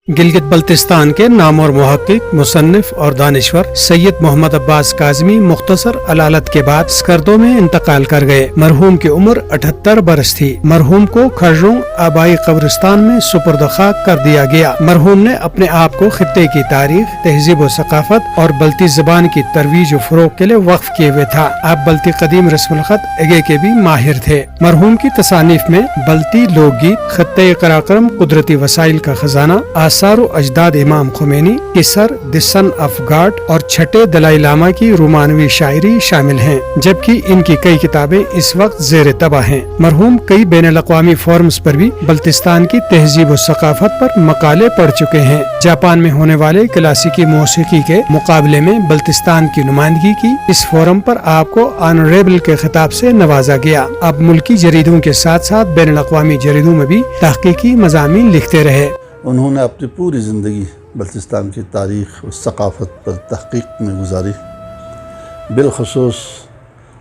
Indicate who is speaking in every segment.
Speaker 1: गिलगित बल्तिस्तान के नामवर मुहक्किक, मुसन्निफ और दानिश्वर सैयद मोहम्मद अब्बास काज़मी मुख्तसर अलालत के बाद स्कर्दों में इंतकाल कर गए। मरहूम की उम्र 78 बरस थी। मरहूम को खर्रों आबाई कब्रिस्तान में सुपुर्द खाक कर दिया गया। मरहूम ने अपने आप को खित्ते की तारीख, तहजीब व सकाफत और बल्ती ज़बान की तरवीज व फरोग के लिए वक्फ किए हुए था। आप बल्ती कदीम रस्मुल खत एगे के भी माहिर थे। मरहूम की तसानीफ में बल्ती लोकगीत, खत्ते कराक्रम, कुदरती वसाइल का खजाना, आसार अजदाद इमाम Khomeini, Kaiser, the son of God और छठे दलाई लामा की रोमानवी शायरी शामिल हैं, जबकि इनकी कई किताबें इस वक्त ज़ेर तबा हैं। मरहूम कई बैनुल अक़वामी फोरम्स पर भी बल्तिस्तान की तहजीब व सकाफत पर मकाले पढ़ चुके हैं। जापान में होने वाले क्लासिकी मौसीकी के मुकाबले में बल्तिस्तान की नुमाइंदगी की इस फोरम पर आपको ऑनरेबल के खिताब से नवाजा गया। अब मुल्की जरीदों के साथ साथ बैनुल अक़वामी जरीदों में भी तहक़ीक़ी मज़ामीन लिखते रहे।
Speaker 2: उन्होंने अपनी पूरी ज़िंदगी बल्तिस्तान की तारीख़ और सकाफ़त पर तहक़ीक़ में गुजारी। बिलख़ुसूस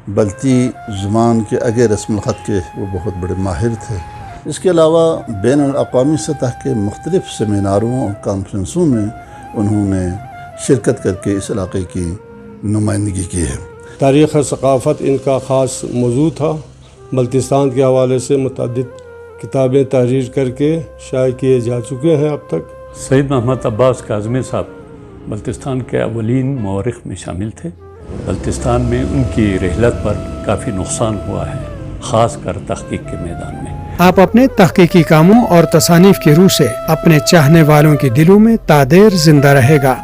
Speaker 2: बल्ती ज़ुबान के अगे रस्मुल ख़त के वो बहुत बड़े माहिर थे। इसके अलावा बैनुल अक़वामी सतह के मुख्तलिफ़ सेमिनारों और कॉन्फ्रेंसों में उन्होंने शिरकत करके इस इलाक़े की नुमाइंदगी की है।
Speaker 3: तारीख़ और सकाफ़त इनका ख़ास मौजू था। बल्तिस्तान के हवाले से मुतअद्दिद किताबें तहरीर करके शाये किए जा चुके हैं। अब तक
Speaker 4: सैयद मोहम्मद अब्बास काज़मी साहब बल्तिस्तान के अवलीन मौरिख़ में शामिल थे। बल्तिस्तान में उनकी रहलत पर काफ़ी नुकसान हुआ है, ख़ास कर तहक़ीक़ के मैदान में।
Speaker 1: आप अपने तहक़ीक़ी कामों और तसानीफ की रूह से अपने चाहने वालों के दिलों में तादेर जिंदा रहेगा।